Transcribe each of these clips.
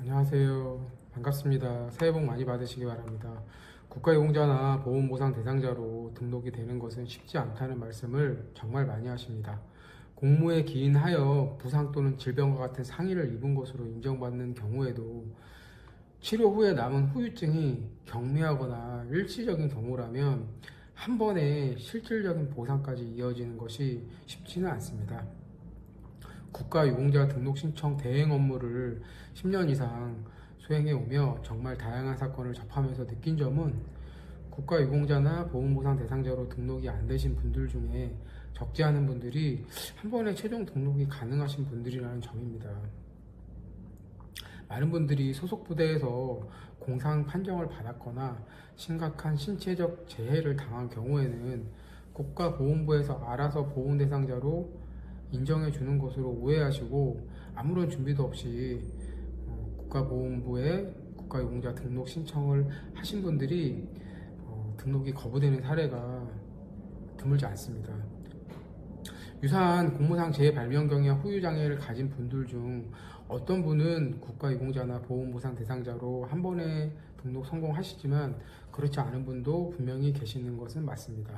안녕하세요. 반갑습니다. 새해 복 많이 받으시기 바랍니다. 국가유공자나 보험보상 대상자로 등록이 되는 것은 쉽지 않다는 말씀을 정말 많이 하십니다. 공무에 기인하여 부상 또는 질병과 같은 상해를 입은 것으로 인정받는 경우에도 치료 후에 남은 후유증이 경미하거나 일시적인 경우라면 한 번에 실질적인 보상까지 이어지는 것이 쉽지는 않습니다. 국가유공자 등록 신청 대행 업무를 10년 이상 수행해 오며 정말 다양한 사건을 접하면서 느낀 점은 국가유공자나 보험보상 대상자로 등록이 안 되신 분들 중에 적지 않은 분들이 한 번에 최종 등록이 가능하신 분들이라는 점입니다. 많은 분들이 소속 부대에서 공상 판정을 받았거나 심각한 신체적 재해를 당한 경우에는 국가보훈부에서 알아서 보훈 대상자로 인정해 주는 것으로 오해하시고 아무런 준비도 없이 국가보훈부에 국가유공자 등록 신청을 하신 분들이 등록이 거부되는 사례가 드물지 않습니다. 유사한 공무상 재발명 경위와 후유장애를 가진 분들 중 어떤 분은 국가유공자나 보험보상 대상자로 한 번에 등록 성공하시지만 그렇지 않은 분도 분명히 계시는 것은 맞습니다.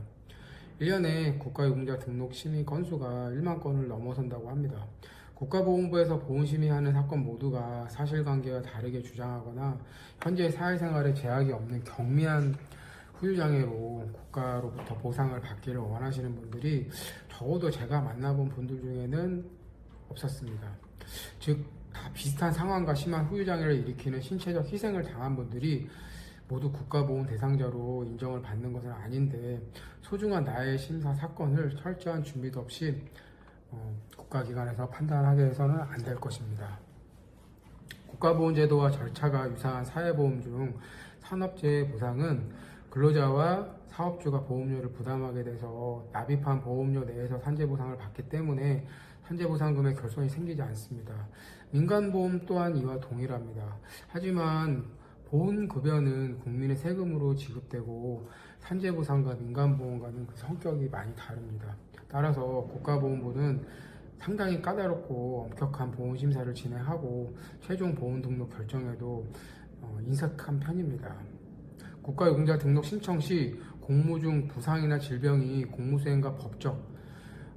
1년에 국가유공자 등록 심의 건수가 1만 건을 넘어선다고 합니다. 국가보훈부에서 보훈심의하는 사건 모두가 사실관계와 다르게 주장하거나 현재 사회생활에 제약이 없는 경미한 후유장애로 국가로부터 보상을 받기를 원하시는 분들이 적어도 제가 만나본 분들 중에는 없었습니다. 즉, 다 비슷한 상황과 심한 후유장애를 일으키는 신체적 희생을 당한 분들이 모두 국가보훈 대상자로 인정을 받는 것은 아닌데 소중한 나의 심사 사건을 철저한 준비도 없이 국가기관에서 판단하게 해서는 안 될 것입니다. 국가보훈제도와 절차가 유사한 사회보험 중 산업재해 보상은 근로자와 사업주가 보험료를 부담하게 돼서 납입한 보험료 내에서 산재보상을 받기 때문에 산재보상금의 결손이 생기지 않습니다. 민간보험 또한 이와 동일합니다. 하지만 보훈급여는 국민의 세금으로 지급되고 산재보상과 민간보험과는 그 성격이 많이 다릅니다. 따라서 국가보훈부는 상당히 까다롭고 엄격한 보훈심사를 진행하고 최종 보훈등록 결정에도 인색한 편입니다. 국가유공자 등록 신청 시 공무 중 부상이나 질병이 공무수행과 법적,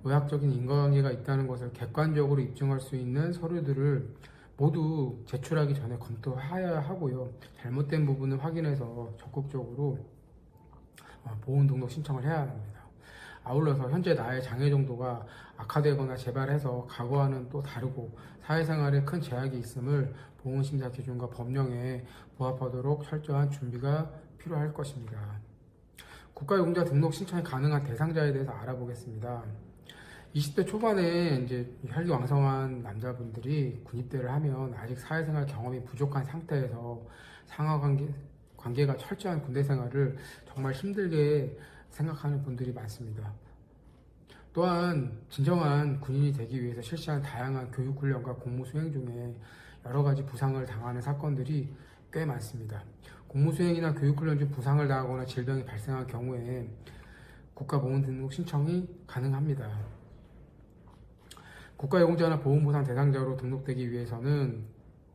의학적인 인과관계가 있다는 것을 객관적으로 입증할 수 있는 서류들을 모두 제출하기 전에 검토해야 하고요. 잘못된 부분을 확인해서 적극적으로 보훈 등록 신청을 해야 합니다. 아울러서 현재 나의 장애 정도가 악화되거나 재발해서 과거와는 또 다르고 사회생활에 큰 제약이 있음을 보훈심사 기준과 법령에 부합하도록 철저한 준비가 필요할 것입니다. 국가유공자 등록 신청이 가능한 대상자에 대해서 알아보겠습니다. 20대 초반에 이제 혈기왕성한 남자분들이 군입대를 하면 아직 사회생활 경험이 부족한 상태에서 상하관계가 철저한 군대 생활을 정말 힘들게 생각하는 분들이 많습니다. 또한 진정한 군인이 되기 위해서 실시한 다양한 교육훈련과 공무수행 중에 여러 가지 부상을 당하는 사건들이 꽤 많습니다. 공무수행이나 교육훈련 중 부상을 당하거나 질병이 발생한 경우에 국가보훈 등록 신청이 가능합니다. 국가유공자나 보험보상 대상자로 등록되기 위해서는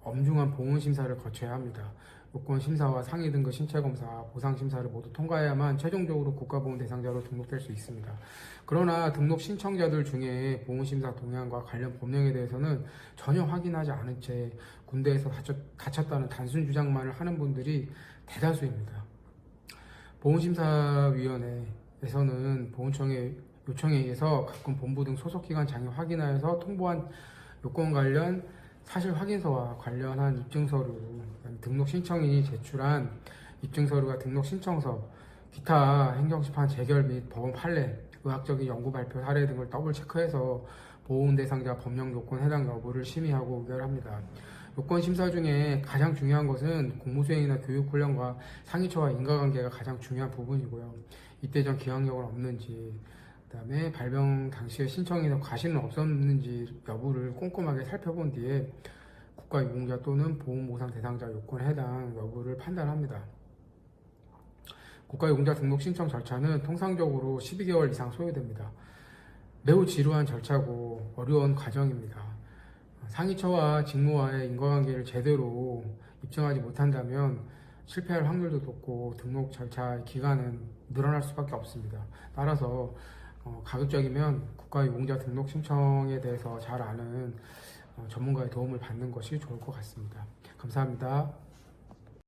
엄중한 보훈심사를 거쳐야 합니다. 요건심사와 상위 등급 신체검사, 보상심사를 모두 통과해야만 최종적으로 국가보훈 대상자로 등록될 수 있습니다. 그러나 등록 신청자들 중에 보훈심사 동향과 관련 법령에 대해서는 전혀 확인하지 않은 채 군대에서 다쳤다는 단순 주장만을 하는 분들이 대다수입니다. 보훈심사위원회에서는 보훈청의 요청에 의해서 가끔 본부 등 소속기관장이 확인하여서 통보한 요건 관련 사실 확인서와 관련한 입증서류, 등록 신청인이 제출한 입증서류와 등록 신청서, 기타 행정심판 재결 및 법원 판례, 의학적인 연구 발표 사례 등을 더블 체크해서 보훈 대상자 법령 요건 해당 여부를 심의하고 의결합니다. 요건 심사 중에 가장 중요한 것은 공무수행이나 교육훈련과 상위처와 인과관계가 가장 중요한 부분이고요. 이때 전 기억력은 없는지, 그다음에 발병 당시에 신청이나 과실은 없었는지 여부를 꼼꼼하게 살펴본 뒤에 국가유공자 또는 보훈보상 대상자 요건에 해당 여부를 판단합니다. 국가유공자 등록 신청 절차는 통상적으로 12개월 이상 소요됩니다. 매우 지루한 절차고 어려운 과정입니다. 상위처와 직무와의 인과관계를 제대로 입증하지 못한다면 실패할 확률도 높고 등록 절차 기간은 늘어날 수밖에 없습니다. 따라서 가급적이면 국가유공자 등록 신청에 대해서 잘 아는 전문가의 도움을 받는 것이 좋을 것 같습니다. 감사합니다.